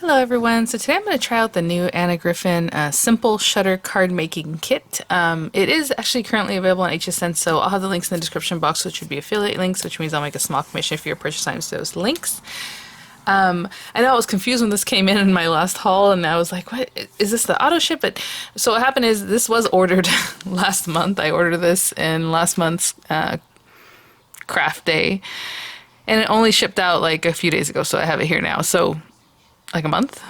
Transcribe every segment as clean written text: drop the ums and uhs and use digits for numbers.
Hello everyone, so today I'm going to try out the new Anna Griffin Simple Shutter Card Making Kit. It is actually currently available on HSN, so I'll have the links in the description box, which would be affiliate links, which means I'll make a small commission for your purchase times those links. I know I was confused when this came in my last haul, and I was like, what, is this the auto ship? But so what happened is this was ordered last month. I ordered this in last month's craft day, and it only shipped out like a few days ago, so I have it here now. So like a month,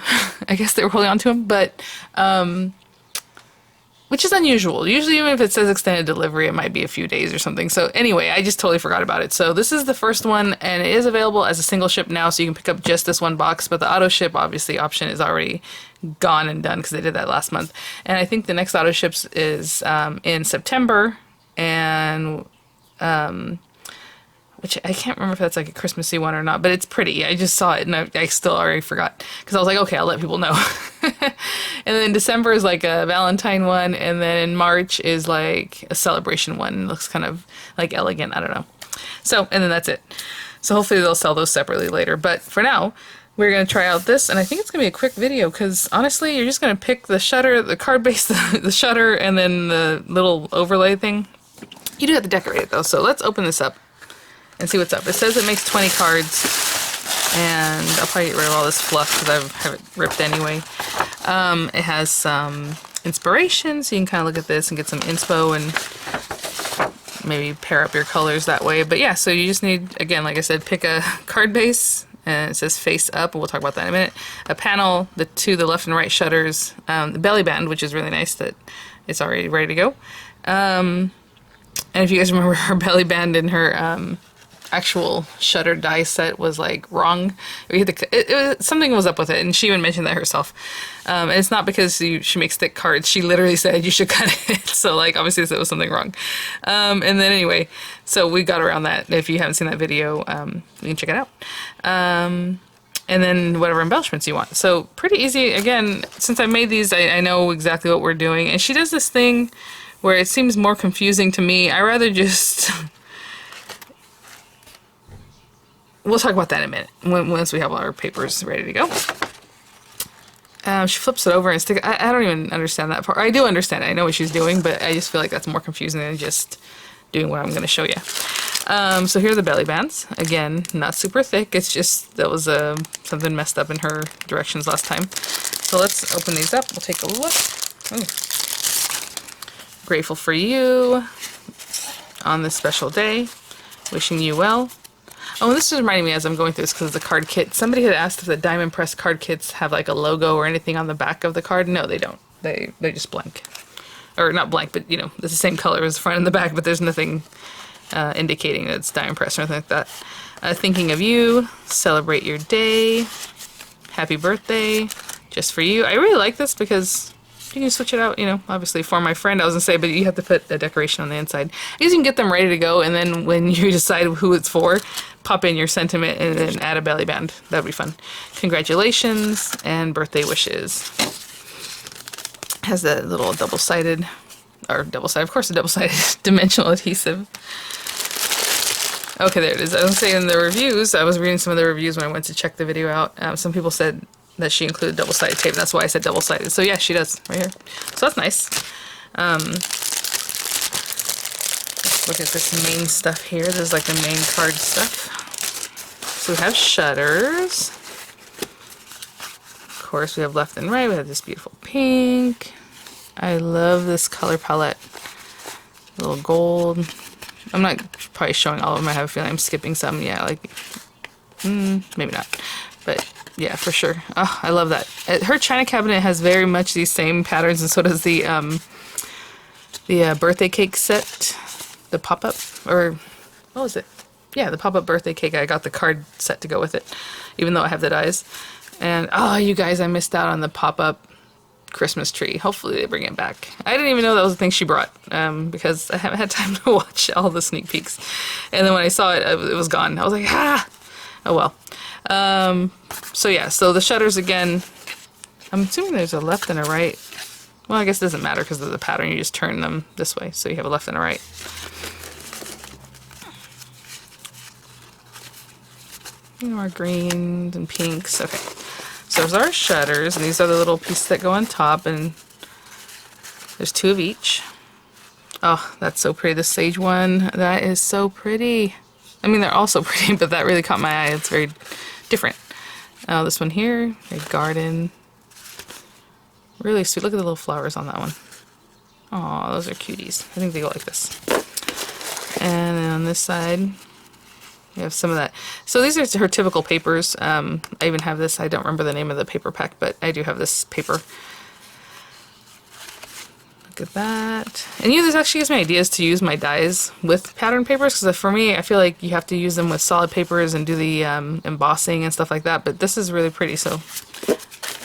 I guess they were holding on to them, but which is unusual. Usually even if it says extended delivery, it might be a few days or something. So anyway, I just totally forgot about it. So this is the first one, and it is available as a single ship now, so you can pick up just this one box, but the auto ship obviously option is already gone and done because they did that last month. And I think the next auto ships is in September, and which I can't remember if that's like a Christmassy one or not, but it's pretty. I just saw it and I still already forgot because I was like, okay, I'll let people know. And then December is like a Valentine one, and then in March is like a celebration one. It looks kind of like elegant. I don't know. So, and then that's it. So hopefully they'll sell those separately later. But for now, we're going to try out this, and I think it's going to be a quick video because honestly, you're just going to pick the shutter, the card base, the shutter, and then the little overlay thing. You do have to decorate it though, so let's open this up and see what's up. It says it makes 20 cards, and I'll probably get rid of all this fluff because I have it ripped anyway. It has some inspiration, so you can kind of look at this and get some inspo and maybe pair up your colors that way. But yeah, so you just need, again, like I said, pick a card base, and it says face up, and we'll talk about that in a minute. A panel, the left and right shutters, the belly band, which is really nice that it's already ready to go. And if you guys remember, her belly band in her actual shutter die set was like wrong. We had to, something was up with it, and she even mentioned that herself. And it's not because she makes thick cards. She literally said you should cut it. So like obviously there was something wrong. And then anyway, so we got around that. If you haven't seen that video, you can check it out. And then whatever embellishments you want. So pretty easy. Again, since I made these, I know exactly what we're doing. And she does this thing where it seems more confusing to me. I rather just we'll talk about that in a minute, once we have all our papers ready to go. She flips it over and sticks. I don't even understand that part. I do understand it. I know what she's doing, but I just feel like that's more confusing than just doing what I'm going to show you. So here are the belly bands. Again, not super thick. It's just that was something messed up in her directions last time. So let's open these up. We'll take a look. Ooh. Grateful for you on this special day. Wishing you well. Oh, and this is reminding me as I'm going through this because it's a card kit. Somebody had asked if the diamond press card kits have like a logo or anything on the back of the card. No, they don't. They're just blank. Or not blank, but you know, it's the same color as the front and the back, but there's nothing indicating that it's diamond press or anything like that. Thinking of you, celebrate your day, happy birthday, just for you. I really like this because you can switch it out, you know, obviously for my friend, I was gonna say, but you have to put a decoration on the inside. I guess you can get them ready to go, and then when you decide who it's for, pop in your sentiment and then add a belly band. That'd be fun. Congratulations and birthday wishes. Has that little double-sided, of course, a double-sided dimensional adhesive. Okay, there it is. I was saying in the reviews, I was reading some of the reviews when I went to check the video out. Some people said that she included double-sided tape. That's why I said double-sided. So yeah, she does right here. So that's nice. Let's look at this main stuff here. This is like the main card stuff. So we have shutters. Of course, we have left and right. We have this beautiful pink. I love this color palette. A little gold. I'm not probably showing all of them. I have a feeling I'm skipping some. Yeah, like maybe not. But yeah, for sure. Oh, I love that. Her china cabinet has very much these same patterns, and so does the birthday cake set, the pop-up, or what was it? Yeah, the pop-up birthday cake. I got the card set to go with it, even though I have the dies. And oh, you guys, I missed out on the pop-up Christmas tree. Hopefully they bring it back. I didn't even know that was the thing she brought, because I haven't had time to watch all the sneak peeks. And then when I saw it, it was gone. I was like, ah! Oh well. So yeah, so the shutters again, I'm assuming there's a left and a right. Well, I guess it doesn't matter because of the pattern. You just turn them this way, so you have a left and a right. More greens and pinks. Okay. So there's our shutters, and these are the little pieces that go on top, and there's 2 of each. Oh, that's so pretty. The sage one, that is so pretty. I mean, they're all so pretty, but that really caught my eye. It's very different. Oh, this one here, a garden. Really sweet. Look at the little flowers on that one. Oh, those are cuties. I think they go like this. And then on this side, we have some of that. So these are her typical papers. I even have this. I don't remember the name of the paper pack, but I do have this paper. Look at that. And this actually gives me ideas to use my dies with pattern papers, because for me, I feel like you have to use them with solid papers and do the embossing and stuff like that. But this is really pretty, so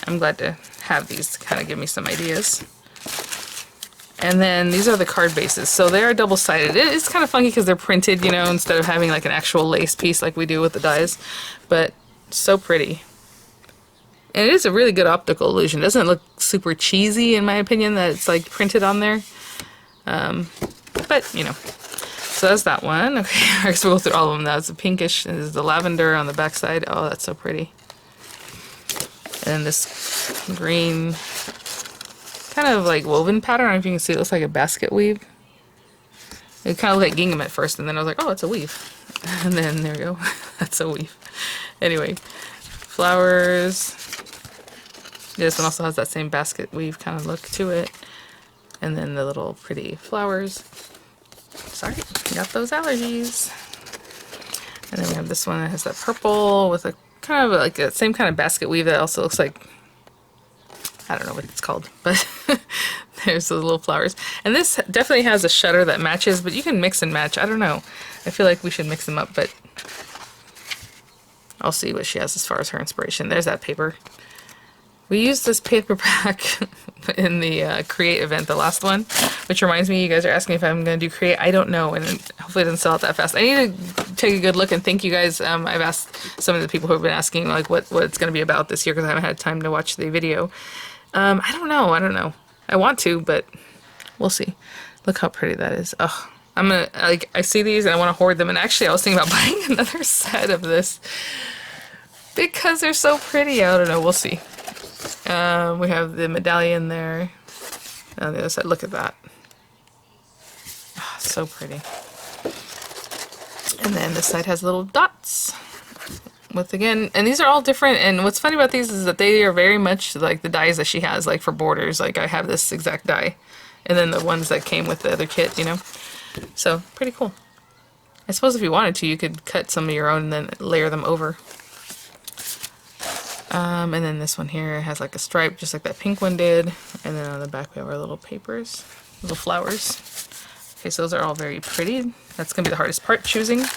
I'm glad to have these to kind of give me some ideas. And then these are the card bases. So they are double-sided. It's kind of funky because they're printed, you know, instead of having like an actual lace piece like we do with the dies. But so pretty. And it is a really good optical illusion. It doesn't look super cheesy, in my opinion, that it's like printed on there. But, you know. So that's that one. Okay, I guess we'll go through all of them. That's the pinkish. This is the lavender on the back side. Oh, that's so pretty. And this green, kind of like woven pattern. I don't know if you can see, it looks like a basket weave. It kind of looked like gingham at first, and then I was like, oh, it's a weave. And then there we go. That's a weave. Anyway, flowers. This one also has that same basket weave kind of look to it. And then the little pretty flowers. Sorry, got those allergies. And then we have this one that has that purple with a kind of like the same kind of basket weave that also looks like, I don't know what it's called, but there's the little flowers. And this definitely has a shutter that matches, but you can mix and match. I don't know. I feel like we should mix them up, but I'll see what she has as far as her inspiration. There's that paper. We used this paper pack in the Create event, the last one, which reminds me, you guys are asking if I'm going to do Create. I don't know, and hopefully it doesn't sell out that fast. I need to take a good look, and thank you guys. I've asked some of the people who have been asking like what it's going to be about this year, because I haven't had time to watch the video. I don't know. I want to, but we'll see. Look how pretty that is. Oh, I'm gonna, like, I see these and I want to hoard them, and actually I was thinking about buying another set of this because they're so pretty. I don't know, we'll see. We have the medallion there on the other side. Look at that. Oh, so pretty. And then this side has little dots with, again, and these are all different. And what's funny about these is that they are very much like the dies that she has, like for borders. Like I have this exact die, and then the ones that came with the other kit, you know. So pretty cool. I suppose if you wanted to, you could cut some of your own and then layer them over. And then this one here has like a stripe, just like that pink one did. And then on the back we have our little papers, little flowers. Okay, so those are all very pretty. That's gonna be the hardest part, choosing. And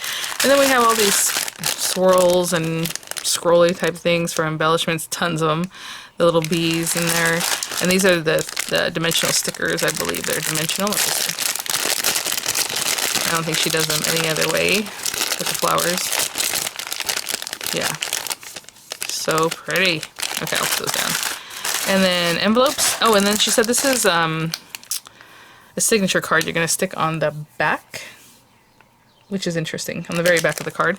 then we have all these swirls and scrolly type things for embellishments, tons of them. The little bees in there. And these are the dimensional stickers, I believe they're dimensional. Let me see. I don't think she does them any other way with the flowers. Yeah. So pretty. Okay, I'll put those down. And then envelopes. Oh, and then she said this is a signature card you're going to stick on the back, which is interesting, on the very back of the card.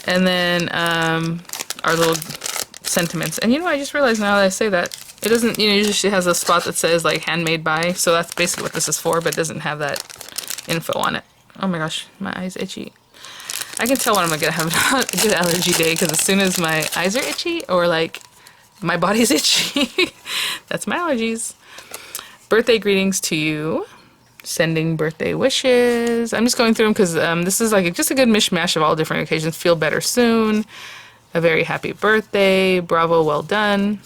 And then our little sentiments. And you know, I just realized now that I say that, it doesn't, you know, usually she has a spot that says like handmade by, so that's basically what this is for, but it doesn't have that info on it. Oh my gosh, my eye's itchy. I can tell when I'm gonna have a good allergy day, because as soon as my eyes are itchy or like my body's itchy, that's my allergies. Birthday greetings to you. Sending birthday wishes. I'm just going through them because this is like just a good mishmash of all different occasions. Feel better soon. A very happy birthday. Bravo, well done.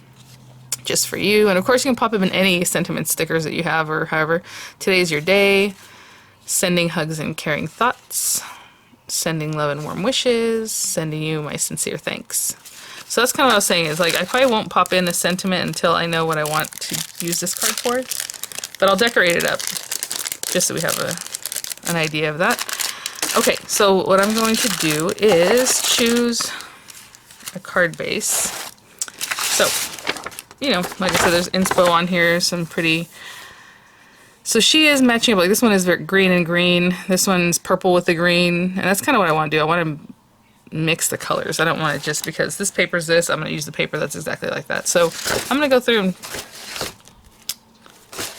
Just for you. And of course you can pop them in any sentiment stickers that you have, or however. Today's your day. Sending hugs and caring thoughts. Sending love and warm wishes. Sending you my sincere thanks. So that's kind of what I was saying, is like I probably won't pop in a sentiment until I know what I want to use this card for. But I'll decorate it up just so we have an idea of that. Okay, so what I'm going to do is choose a card base. So, you know, like I said, there's inspo on here, some pretty... So she is matching up, like this one is very green and green, this one's purple with the green, and that's kind of what I want to do. I want to mix the colors. I don't want to just because this paper's this, I'm going to use the paper that's exactly like that. So I'm going to go through and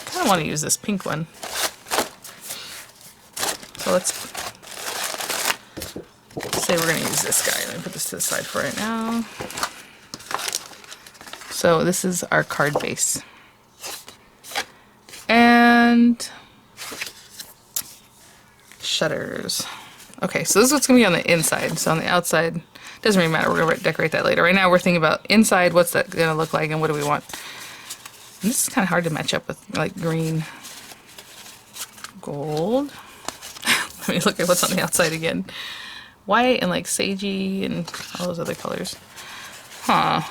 kind of want to use this pink one. So let's say we're going to use this guy. Let me put this to the side for right now. So this is our card base. And shutters. Okay, so this is what's going to be on the inside. So on the outside, doesn't really matter. We're going to decorate that later. Right now we're thinking about inside, what's that going to look like and what do we want. And this is kind of hard to match up with like green, gold. Let me look at what's on the outside again. White and like sagey and all those other colors. Huh.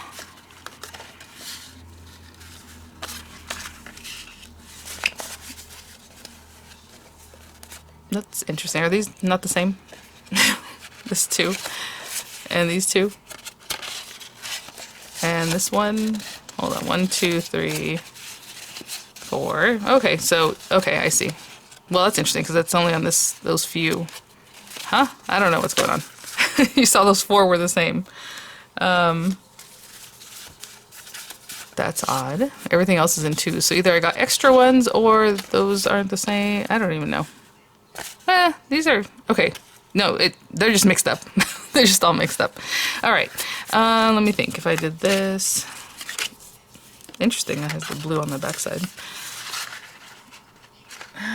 That's interesting. Are these not the same? This two. And these two. And this one. Hold on. 1, 2, 3, 4. Okay, so, okay, I see. Well, that's interesting because that's only on those few. Huh? I don't know what's going on. You saw those 4 were the same. That's odd. Everything else is in 2. So either I got extra ones or those aren't the same. I don't even know. These are okay. No, they're just mixed up. They're just all mixed up. All right. Let me think. If I did this, interesting. That has the blue on the backside.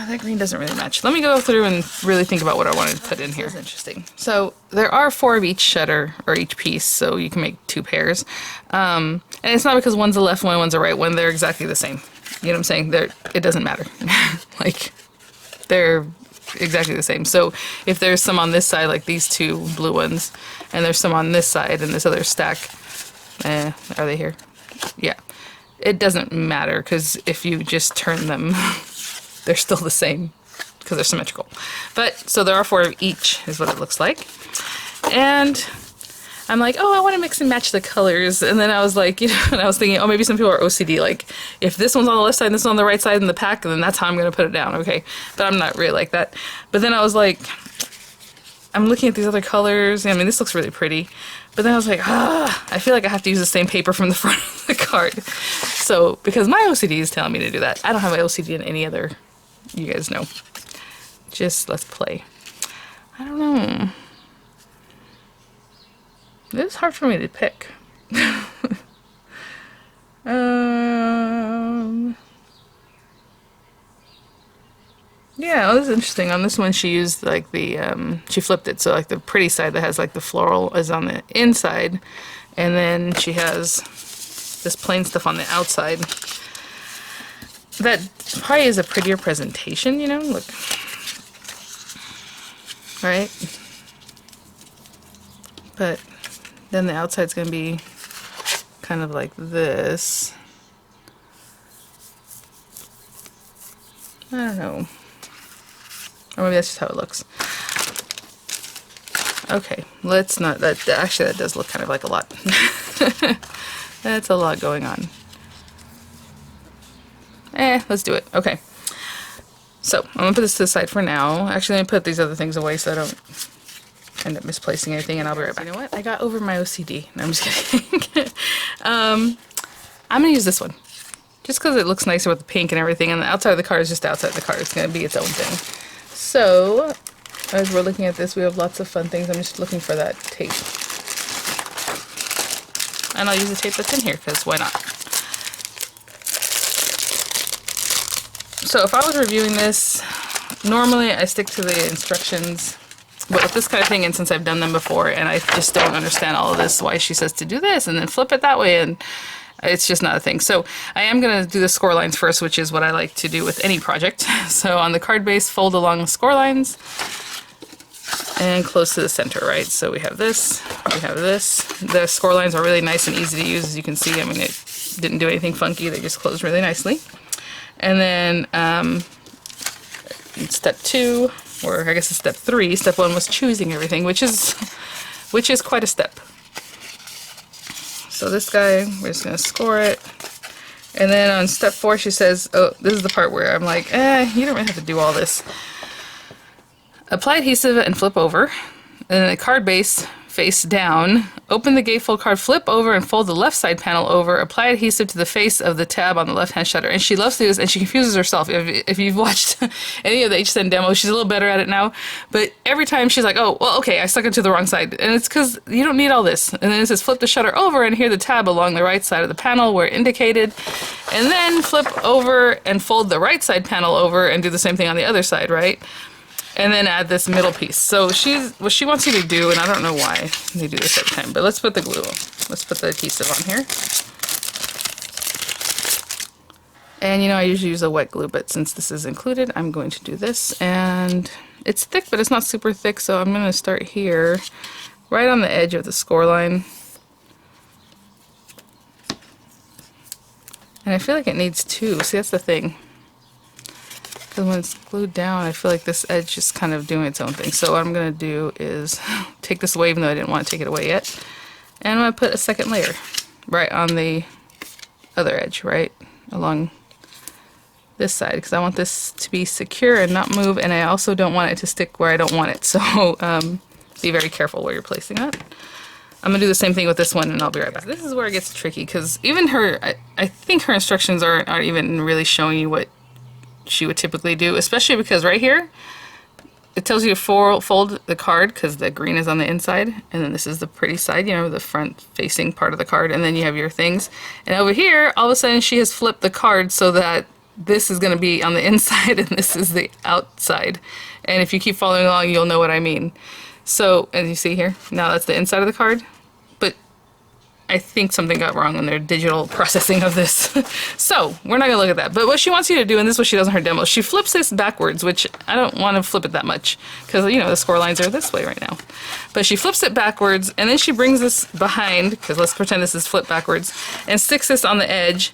That green doesn't really match. Let me go through and really think about what I wanted to put in here. That's interesting. So there are 4 of each shutter or each piece, so you can make 2 pairs. And it's not because one's a left one, one's a right one. They're exactly the same. You know what I'm saying? It doesn't matter. Like they're exactly the same. So if there's some on this side, like these 2 blue ones, and there's some on this side and this other stack, are they here? Yeah. It doesn't matter because if you just turn them, they're still the same because they're symmetrical. But so there are 4 of each is what it looks like. And I'm like, oh, I want to mix and match the colors. And then I was like, you know, and I was thinking, oh, maybe some people are OCD. Like, if this one's on the left side and this one's on the right side in the pack, then that's how I'm going to put it down. Okay. But I'm not really like that. But then I was like, I'm looking at these other colors. I mean, this looks really pretty. But then I was like, I feel like I have to use the same paper from the front of the card. So, because my OCD is telling me to do that. I don't have my OCD in any other, you guys know. Just let's play. I don't know. It's hard for me to pick. Yeah, well, this is interesting. On this one, she used like the, she flipped it. So like the pretty side that has like the floral is on the inside. And then she has this plain stuff on the outside. That probably is a prettier presentation, you know? Look. Right? But then the outside's going to be kind of like this. I don't know. Or maybe that's just how it looks. Okay, let's not, actually that does look kind of like a lot. That's a lot going on. Let's do it. Okay. So, I'm going to put this to the side for now. Actually, let me put these other things away so I don't end up misplacing anything, and I'll be right back. You know what? I got over my OCD. No, I'm just kidding. I'm going to use this one. Just because it looks nicer with the pink and everything, and the outside of the card is just outside the card. It's going to be its own thing. So, as we're looking at this, we have lots of fun things. I'm just looking for that tape. And I'll use the tape that's in here, because why not? So if I was reviewing this, normally I stick to the instructions. But with this kind of thing, and since I've done them before, and I just don't understand all of this, why she says to do this, and then flip it that way, and it's just not a thing. So I am going to do the score lines first, which is what I like to do with any project. So on the card base, fold along the score lines and close to the center, right? So we have this, we have this. The score lines are really nice and easy to use, as you can see. I mean, it didn't do anything funky. They just closed really nicely. And then step 2, or I guess it's step 3. Step 1 was choosing everything, which is quite a step. So this guy, we're just going to score it. And then on step 4, she says, oh, this is the part where I'm like, you don't really have to do all this. Apply adhesive and flip over. And then the card base, face down. Open the gatefold card, flip over and fold the left side panel over. Apply adhesive to the face of the tab on the left-hand shutter. And she loves to do this, and she confuses herself. If you've watched any of the HSN demos, she's a little better at it now. But every time she's like, oh, well, okay, I stuck it to the wrong side. And it's because you don't need all this. And then it says flip the shutter over and here the tab along the right side of the panel where indicated. And then flip over and fold the right side panel over and do the same thing on the other side, right? And then add this middle piece. So what she wants you to do, and I don't know why they do this every time, but let's put the glue, let's put the adhesive on here. And you know, I usually use a wet glue, but since this is included, I'm going to do this. And it's thick, but it's not super thick, so I'm gonna start here, right on the edge of the score line. And I feel like it needs two. See, that's the thing. Because when it's glued down, I feel like this edge is kind of doing its own thing. So what I'm going to do is take this away, even though I didn't want to take it away yet. And I'm going to put a second layer right on the other edge, right along this side. Because I want this to be secure and not move. And I also don't want it to stick where I don't want it. So be very careful where you're placing it. I'm going to do the same thing with this one, and I'll be right back. This is where it gets tricky, because even her, I think her instructions aren't even really showing you what she would typically do, especially because right here it tells you to fold the card because the green is on the inside, and then this is the pretty side, you know, the front facing part of the card, and then you have your things. And over here, all of a sudden she has flipped the card so that this is going to be on the inside and this is the outside. And if you keep following along, you'll know what I mean. So, as you see here, now that's the inside of the card. I think something got wrong in their digital processing of this. So, we're not going to look at that. But what she wants you to do, and this is what she does in her demo, she flips this backwards, which I don't want to flip it that much, because, you know, the score lines are this way right now. But she flips it backwards, and then she brings this behind, because let's pretend this is flipped backwards, and sticks this on the edge,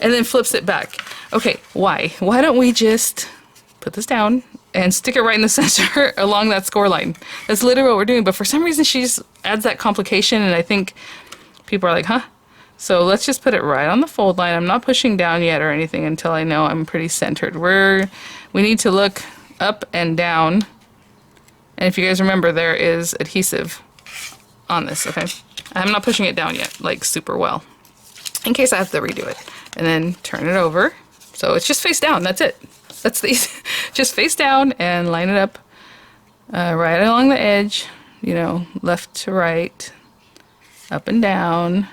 and then flips it back. Okay, why? Why don't we just put this down and stick it right in the center along that score line? That's literally what we're doing, but for some reason she just adds that complication, and I think people are like, huh? So let's just put it right on the fold line. I'm not pushing down yet or anything until I know I'm pretty centered. We need to look up and down. And if you guys remember, there is adhesive on this, okay? I'm not pushing it down yet, like super well, in case I have to redo it. And then turn it over. So it's just face down, that's it. That's the easy. Just face down and line it up right along the edge, you know, left to right. Up and down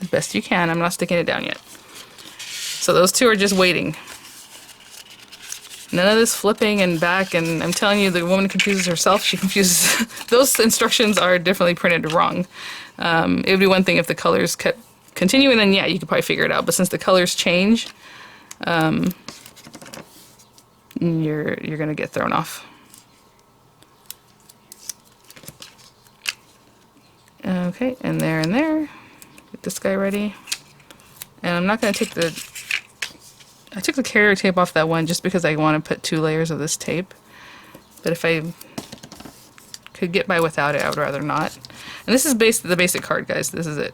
as best you can. I'm not sticking it down yet. So those two are just waiting. None of this flipping and back, and I'm telling you, the woman confuses herself. She confuses. Those instructions are definitely printed wrong. It would be one thing if the colors kept continuing, then yeah, you could probably figure it out. But since the colors change, you're gonna get thrown off. Okay, and there. Get this guy ready. And I'm not going to take I took the carrier tape off that one just because I want to put 2 layers of this tape. But if I could get by without it, I would rather not. And this is the basic card, guys. This is it.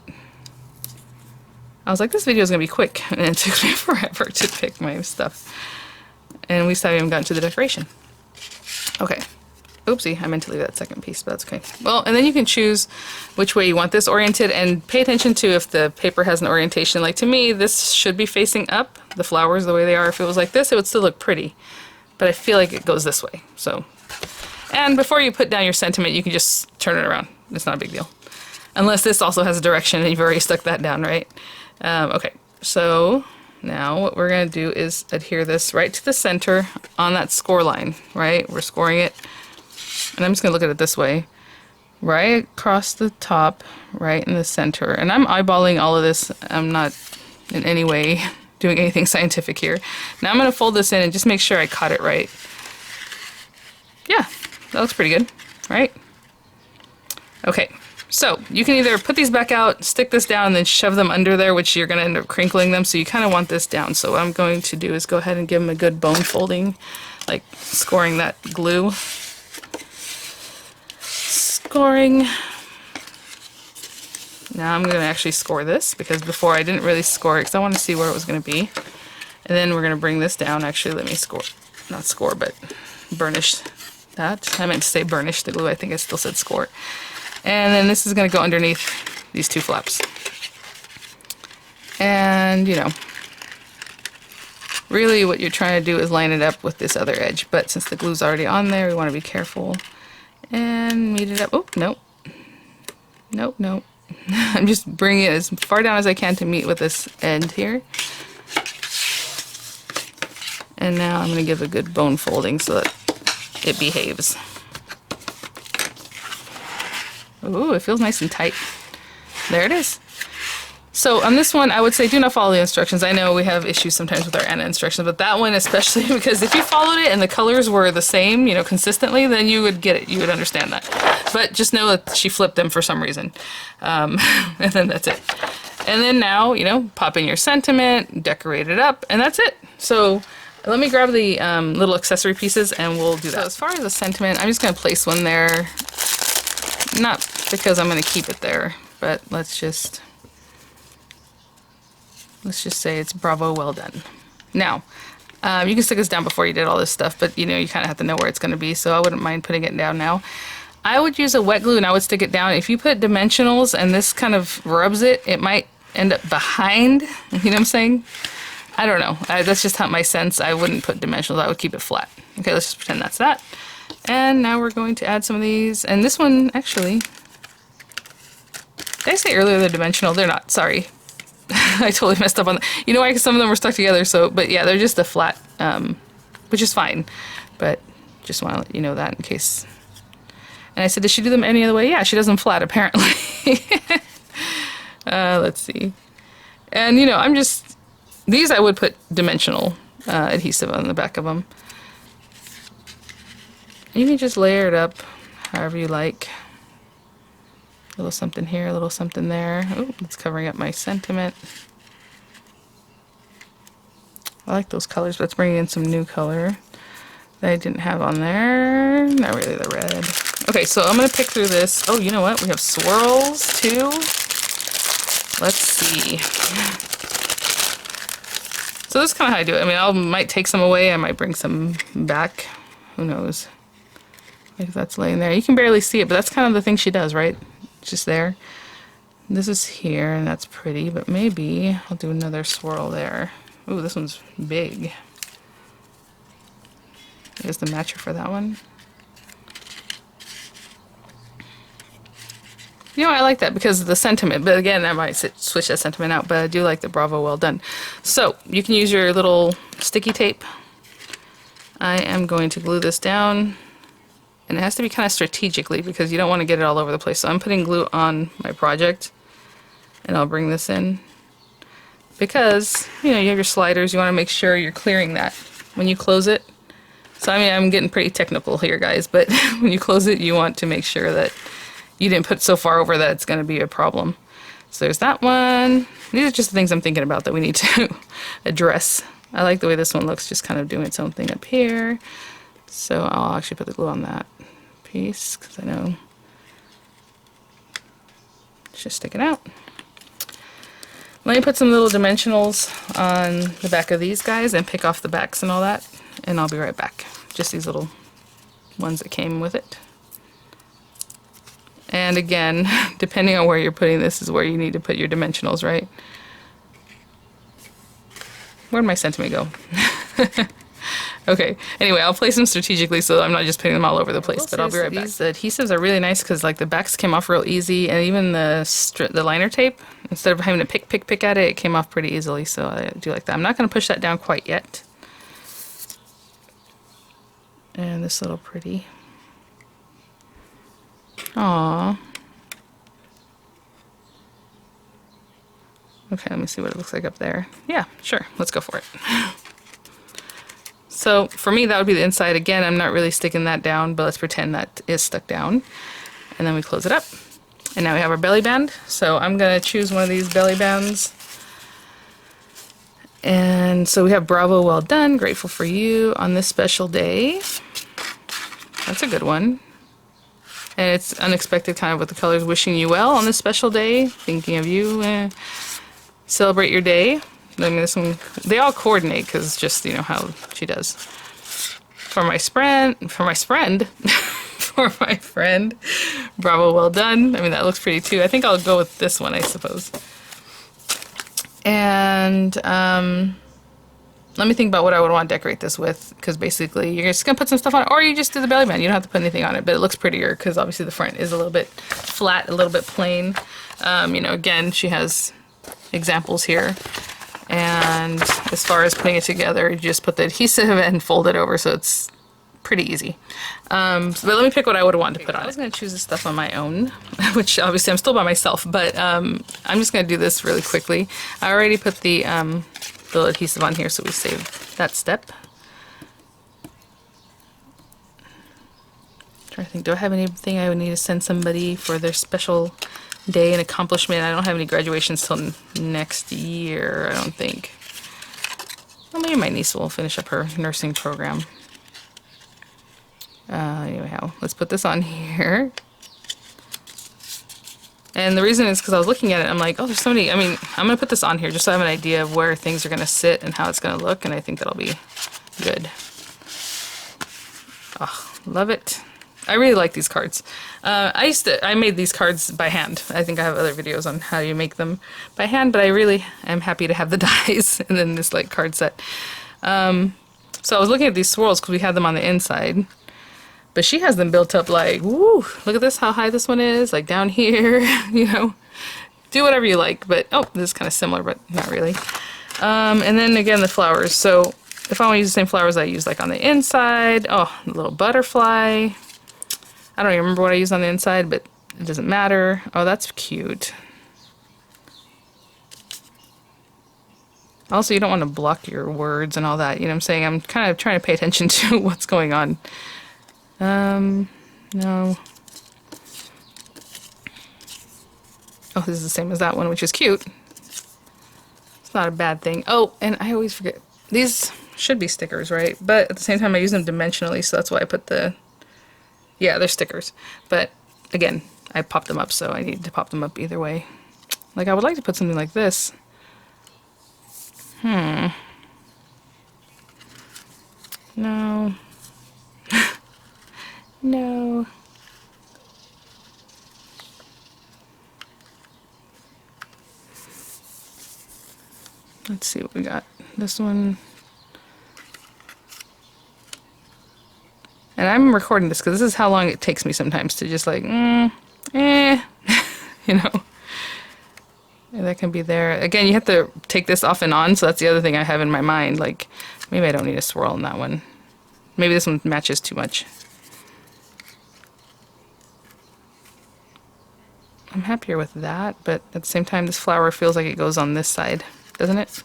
I was like, this video is going to be quick. And it took me forever to pick my stuff. And we still haven't gotten to the decoration. Okay. Oopsie, I meant to leave that second piece, but that's okay. Well, and then you can choose which way you want this oriented, and pay attention to if the paper has an orientation. Like to me, this should be facing up, the flowers the way they are. If it was like this, it would still look pretty, but I feel like it goes this way. So, and before you put down your sentiment, you can just turn it around. It's not a big deal. Unless this also has a direction and you've already stuck that down, right? Okay, so now what we're going to do is adhere this right to the center on that score line, right? We're scoring it. And I'm just going to look at it this way. Right across the top, right in the center. And I'm eyeballing all of this. I'm not in any way doing anything scientific here. Now I'm going to fold this in and just make sure I caught it right. Yeah, that looks pretty good, right? Okay, so you can either put these back out, stick this down, and then shove them under there, which you're going to end up crinkling them. So you kind of want this down. So what I'm going to do is go ahead and give them a good bone folding, like scoring that glue. Scoring. Now I'm going to actually score this, because before I didn't really score it because I want to see where it was going to be. And then we're going to bring this down. Actually, let me score. Not score, but burnish that. I meant to say burnish the glue. I think I still said score. And then this is going to go underneath these two flaps. And, you know, really what you're trying to do is line it up with this other edge. But since the glue's already on there, we want to be careful and meet it up. Oh, nope. Nope, nope. I'm just bringing it as far down as I can to meet with this end here. And now I'm going to give a good bone folding so that it behaves. Ooh, it feels nice and tight. There it is. So on this one, I would say do not follow the instructions. I know we have issues sometimes with our Anna instructions, but that one especially, because if you followed it and the colors were the same, you know, consistently, then you would get it. You would understand that. But just know that she flipped them for some reason. And then that's it. And then now, you know, pop in your sentiment, decorate it up, and that's it. So let me grab the little accessory pieces and we'll do that. So as far as the sentiment, I'm just going to place one there. Not because I'm going to keep it there, but let's just say it's bravo, well done. Now, you can stick this down before you did all this stuff, but you know, you kind of have to know where it's going to be, so I wouldn't mind putting it down now. I would use a wet glue and I would stick it down. If you put dimensionals and this kind of rubs it, it might end up behind, you know what I'm saying? I don't know. That's just my sense. I wouldn't put dimensionals. I would keep it flat. Okay, let's just pretend that's that. And now we're going to add some of these. And this one, actually, did I say earlier they're dimensional? They're not. Sorry. I totally messed up on that. You know why? Because some of them were stuck together. So, but yeah, they're just a flat, which is fine. But just want to let you know that in case. And I said, does she do them any other way? Yeah, she does them flat, apparently. Let's see. And, you know, I'm just... These I would put dimensional adhesive on the back of them. You can just layer it up however you like. A little something here, a little something there. Oh, it's covering up my sentiment. I like those colors, but let's bring in some new color that I didn't have on there. Not really the red. Okay, so I'm going to pick through this. Oh, you know what? We have swirls too. Let's see. So this is kind of how I do it. I mean, I might take some away. I might bring some back. Who knows? Like that's laying there. You can barely see it, but that's kind of the thing she does, right? It's just there. This is here, and that's pretty, but maybe I'll do another swirl there. Ooh, this one's big. Here's the matcher for that one. You know, I like that because of the sentiment, but again, I might switch that sentiment out, but I do like the bravo, well done. So, you can use your little sticky tape. I am going to glue this down, and it has to be kind of strategically because you don't want to get it all over the place. So I'm putting glue on my project, and I'll bring this in. Because, you know, you have your sliders, you want to make sure you're clearing that when you close it. So, I mean, I'm getting pretty technical here, guys, but when you close it, you want to make sure that you didn't put so far over that it's going to be a problem. So there's that one. These are just the things I'm thinking about that we need to address. I like the way this one looks, just kind of doing its own thing up here. So I'll actually put the glue on that piece, because I know it's just sticking out. Let me put some little dimensionals on the back of these guys and pick off the backs and all that, and I'll be right back. Just these little ones that came with it. And again, depending on where you're putting this is where you need to put your dimensionals, right? Where'd my sentiment go? Okay, anyway, I'll place them strategically so I'm not just putting them all over the place, but I'll be right back. These adhesives are really nice because like the backs came off real easy, and even the liner tape, instead of having to pick at it, it came off pretty easily, so I do like that. I'm not going to push that down quite yet. And this little pretty. Aww. Okay, let me see what it looks like up there. Yeah, sure, let's go for it. So for me, that would be the inside. Again, I'm not really sticking that down, but let's pretend that is stuck down. And then we close it up. And now we have our belly band. So I'm gonna choose one of these belly bands. And so we have bravo, well done, grateful for you on this special day. That's a good one. And it's unexpected, kind of with the colors, wishing you well on this special day, thinking of you. Celebrate your day. I mean, this one, they all coordinate because just, you know, how she does. For my friend, Bravo, well done. I mean, that looks pretty too. I think I'll go with this one, I suppose. And let me think about what I would want to decorate this with, because basically you're just gonna put some stuff on it, or you just do the belly band. You don't have to put anything on it, but it looks prettier because obviously the front is a little bit flat, a little bit plain. You know, again, she has examples here. And as far as putting it together, you just put the adhesive and fold it over, so it's pretty easy. But let me pick what I would want to put on. I was going to choose this stuff on my own, which obviously I'm still by myself, but I'm just going to do this really quickly. I already put the adhesive on here, so we save that step. I'm trying to think, do I have anything I would need to send somebody for their special day and accomplishment? I don't have any graduations till next year, I don't think. Well, maybe my niece will finish up her nursing program. Anyhow, let's put this on here. And the reason is because I was looking at it, I'm like, oh, there's so many. I mean, I'm going to put this on here just so I have an idea of where things are going to sit and how it's going to look, and I think that'll be good. Oh, love it. I really like these cards. I made these cards by hand. I think I have other videos on how you make them by hand, but I really am happy to have the dies and then this like card set. So I was looking at these swirls because we had them on the inside, but she has them built up like, woo, look at this, how high this one is, like down here, you know. Do whatever you like, but, oh, this is kind of similar, but not really. And then again, the flowers. So if I want to use the same flowers I use like on the inside, oh, a little butterfly. I don't even remember what I used on the inside, but it doesn't matter. Oh, that's cute. Also, you don't want to block your words and all that, you know what I'm saying? I'm kind of trying to pay attention to what's going on. No. Oh, this is the same as that one, which is cute. It's not a bad thing. Oh, and I always forget. These should be stickers, right? But at the same time, I use them dimensionally, so that's why I put the... Yeah, they're stickers. But, again, I popped them up, so I need to pop them up either way. Like, I would like to put something like this. No. No. Let's see what we got. This one. And I'm recording this because this is how long it takes me sometimes to just like, you know. And that can be there. Again, you have to take this off and on, so that's the other thing I have in my mind. Like, maybe I don't need a swirl in that one. Maybe this one matches too much. I'm happier with that, but at the same time, this flower feels like it goes on this side, doesn't it?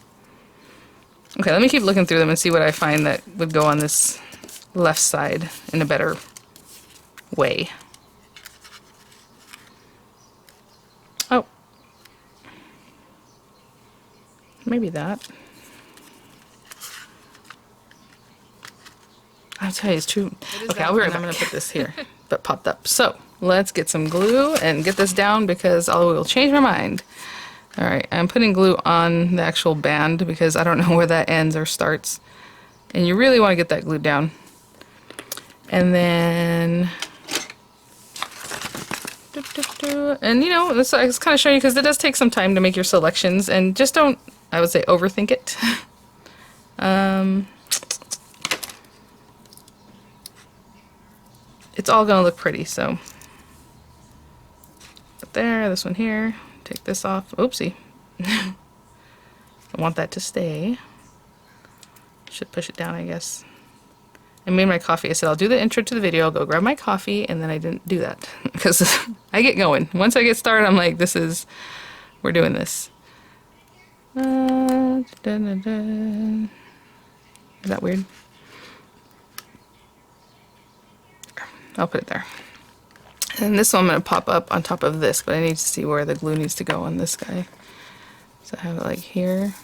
Okay, let me keep looking through them and see what I find that would go on this left side in a better way. Oh. Maybe that. I'll tell you, it's true. Okay, I'll be right back. I'm going to put this here, but popped up. So, let's get some glue and get this down because I will change my mind. Alright, I'm putting glue on the actual band because I don't know where that ends or starts. And you really want to get that glued down. And then... And you know, this I was kind of showing you because it does take some time to make your selections, and just don't, I would say, overthink it. It's all gonna look pretty, so put there, this one here, take this off. Oopsie. I want that to stay. Should push it down, I guess. I made my coffee. I said I'll do the intro to the video, I'll go grab my coffee, and then I didn't do that because I get going. Once I get started, I'm like, we're doing this. Is that weird? I'll put it there. And this one I'm going to pop up on top of this, but I need to see where the glue needs to go on this guy. So I have it like here.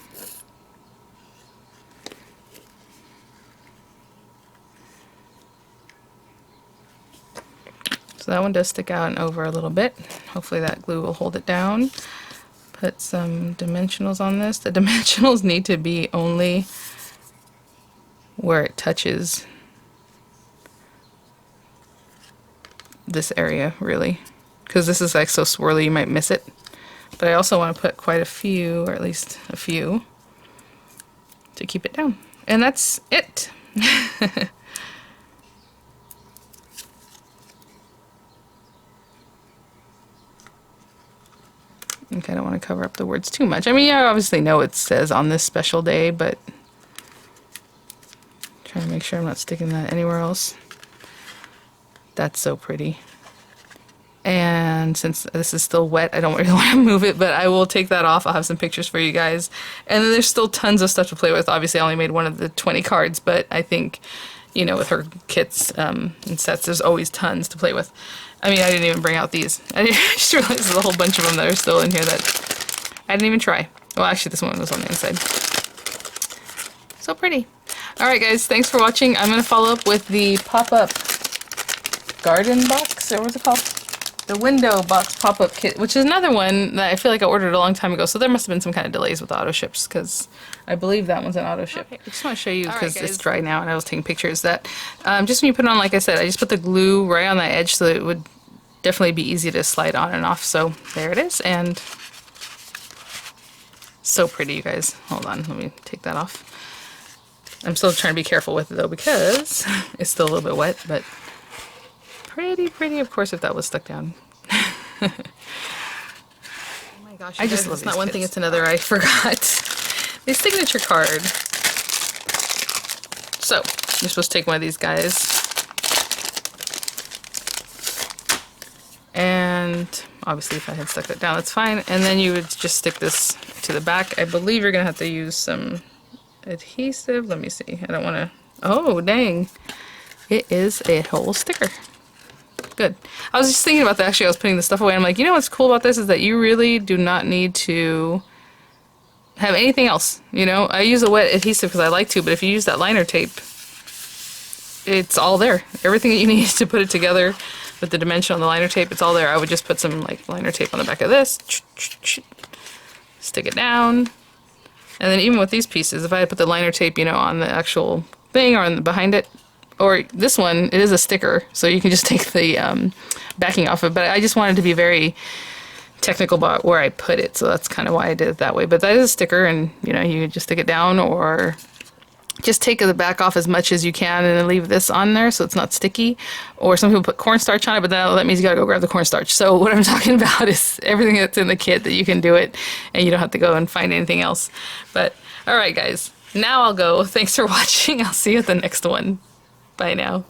So that one does stick out and over a little bit. Hopefully that glue will hold it down. Put some dimensionals on this. The dimensionals need to be only where it touches this area, really. because this is like so swirly you might miss it. But I also want to put quite a few, or at least a few, to keep it down. And that's it. Okay, I don't want to cover up the words too much. I mean, I obviously know it says on this special day, but trying to make sure I'm not sticking that anywhere else. That's so pretty. And since this is still wet, I don't really want to move it, but I will take that off. I'll have some pictures for you guys. And then there's still tons of stuff to play with. Obviously, I only made one of the 20 cards, but I think, you know, with her kits and sets, there's always tons to play with. I mean, I didn't even bring out these. I just realized there's a whole bunch of them that are still in here that I didn't even try. Well, actually, this one was on the inside. So pretty. Alright guys, thanks for watching. I'm going to follow up with the pop-up garden box, or what's it called? The window box pop-up kit, which is another one that I feel like I ordered a long time ago, so there must have been some kind of delays with auto ships, because I believe that one's an auto ship. Okay. I just want to show you, because it's dry now and I was taking pictures, that just when you put it on, like I said, I just put the glue right on that edge so that it would definitely be easy to slide on and off. So there it is, and so pretty, you guys. Hold on, let me take that off. I'm still trying to be careful with it though, because it's still a little bit wet, but pretty pretty, of course, if that was stuck down. Oh my gosh, I just love these. It's not one thing, it's another. I forgot the signature card. So you're supposed to take one of these guys, and obviously if I had stuck that down, that's fine, and then you would just stick this to the back. I believe you're gonna have to use some adhesive. Let me see. I don't want to. Oh dang, it is a whole sticker. Good. I was just thinking about that, actually. I was putting the stuff away, and I'm like, you know what's cool about this is that you really do not need to have anything else. You know, I use a wet adhesive because I like to, but if you use that liner tape, it's all there. Everything that you need to put it together with the dimension on the liner tape, it's all there. I would just put some like liner tape on the back of this, stick it down. And then even with these pieces, if I had put the liner tape, you know, on the actual thing or on the, behind it, or this one, it is a sticker, so you can just take the backing off it. But I just wanted to be very technical about where I put it, so that's kind of why I did it that way. But that is a sticker, and you know, you just stick it down, or just take the back off as much as you can and then leave this on there so it's not sticky. Or some people put cornstarch on it, but that means you gotta go grab the cornstarch. So what I'm talking about is everything that's in the kit that you can do it, and you don't have to go and find anything else. But alright guys, now I'll go. Thanks for watching. I'll see you at the next one. Bye now.